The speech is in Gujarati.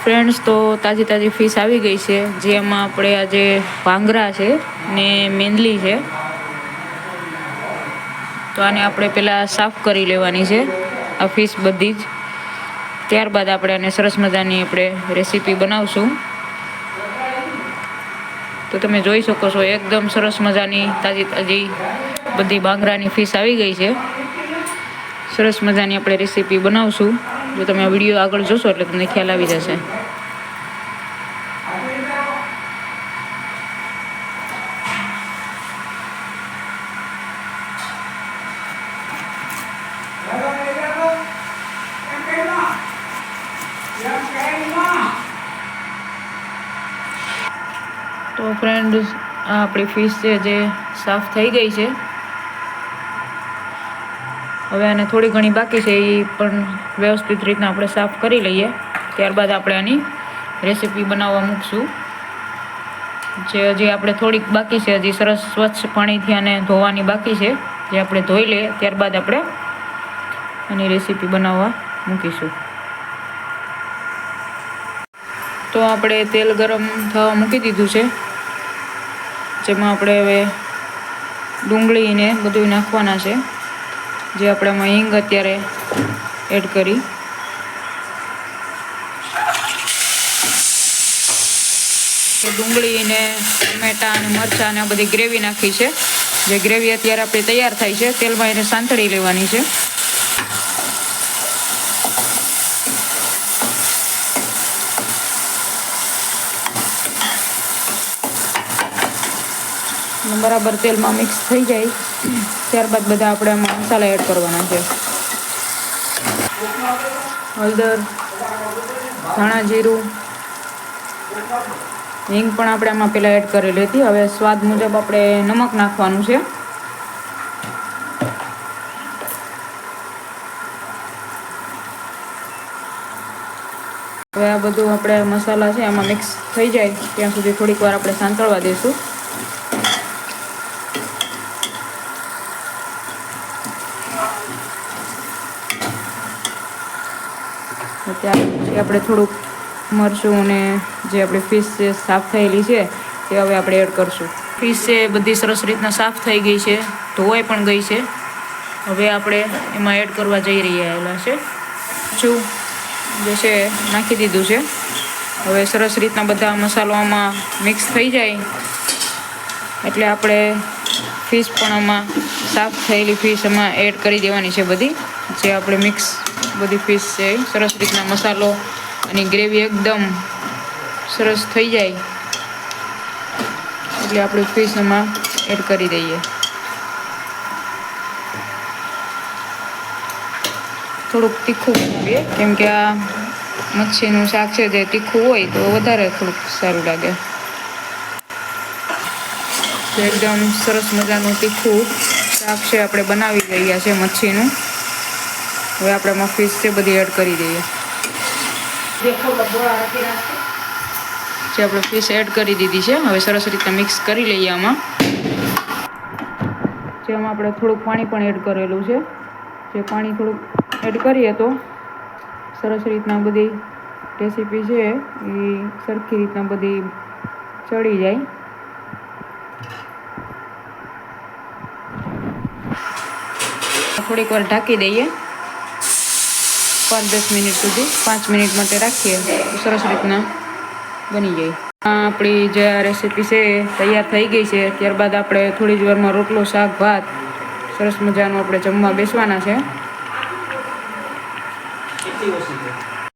ફ્રેન્ડ્સ, તો તાજી તાજી ફિશ આવી ગઈ છે, જેમાં આપણે આજે ભાંગરા છે ને મેંદલી છે. તો આને આપણે પહેલાં સાફ કરી લેવાની છે, આ ફિશ બધી જ. ત્યારબાદ આપણે આને સરસ મજાની આપણે રેસીપી બનાવશું. તો તમે જોઈ શકો છો, એકદમ સરસ મજાની તાજી તાજી બધી ભાંગરાની ફિશ આવી ગઈ છે. સરસ મજાની આપણે રેસીપી બનાવશું. જો તમે આ વિડીયો આગળ જોશો એટલે તમને ખ્યાલ આવી જશે. તો ફ્રેન્ડ્સ, આ આપણી ફિશ છે જે સાફ થઈ ગઈ છે. હવે આને થોડી ઘણી બાકી છે, એ પણ વ્યવસ્થિત રીતના આપણે સાફ કરી લઈએ. ત્યારબાદ આપણે આની રેસીપી બનાવવા મૂકશું. જે હજી આપણે થોડીક બાકી છે, હજી સરસ સ્વચ્છ પાણીથી આને ધોવાની બાકી છે, જે આપણે ધોઈ લઈએ. ત્યારબાદ આપણે આની રેસીપી બનાવવા મૂકીશું. તો આપણે તેલ ગરમ થવા મૂકી દીધું છે, જેમાં આપણે હવે ડુંગળીને બધું નાખવાના છે, જે આપણે આમાં હિંગ અત્યારે એડ કરી. ડુંગળીને ટમેટા અને મરચાં અને આ બધી ગ્રેવી નાખી છે. જે ગ્રેવી અત્યારે આપણી તૈયાર થાય છે, તેલમાં એને સાંતળી લેવાની છે. બરાબર તેલમાં મિક્સ થઈ જાય ત્યારબાદ બધા આપણે આમાં મસાલા એડ કરવાના છે. હળદર, ધાણા જીરું, હિંગ પણ આપણે આમાં પહેલાં એડ કરેલી હતી. હવે સ્વાદ મુજબ આપણે નમક નાખવાનું છે. હવે આ બધું આપણે મસાલા છે એમાં મિક્સ થઈ જાય ત્યાં સુધી થોડીક વાર આપણે સાંતળવા દઈશું. ત્યાર પછી આપણે થોડુંક મરચું અને જે આપણી ફિશ છે સાફ થયેલી છે તે હવે આપણે એડ કરશું. ફિશ છે બધી સરસ રીતના સાફ થઈ ગઈ છે, ધોવાઈ પણ ગઈ છે. હવે આપણે એમાં એડ કરવા જઈ રહ્યા છે. મરચું જે છે નાખી દીધું છે. હવે સરસ રીતના બધા મસાલો આમાં મિક્સ થઈ જાય એટલે આપણે ફિશ પણ આમાં સાફ થયેલી ફિશ આમાં એડ કરી દેવાની છે બધી. જે આપણે મિક્સ બધી ફિશ છે સરસ રીતના મસાલો અને ગ્રેવી એકદમ સરસ થઈ જાય એટલે આપણે ફિશ એમાં એડ કરી દઈએ. થોડુંક તીખું બનાવીએ, કેમ કે આ મચ્છીનું શાક છે જે તીખું હોય તો વધારે થોડુંક સારું લાગે. એકદમ સરસ મજાનું તીખું શાક છે આપણે બનાવી રહ્યા છે મચ્છીનું. હવે આપણે આમાં ફિશ છે બધી એડ કરી દઈએ. જે આપણે ફિશ એડ કરી દીધી છે, હવે સરસ રીતે મિક્સ કરી લઈએ. આમાં જેમાં આપણે થોડુંક પાણી પણ એડ કરેલું છે, જે પાણી થોડુંક એડ કરીએ તો સરસ રીતના બધી રેસીપી છે એ સરખી રીતના બધી ચડી જાય. થોડીક વાર ઢાંકી દઈએ 5-10 મિનિટ સુધી. 5 મિનિટ માટે રાખીએ તો સરસ રીતના બની જાય. આપણી જે આ રેસીપી છે તૈયાર થઈ ગઈ છે. ત્યારબાદ આપણે થોડી જ વારમાં રોટલો, શાક, ભાત સરસ મજાનું આપણે જમવા બેસવાના છે.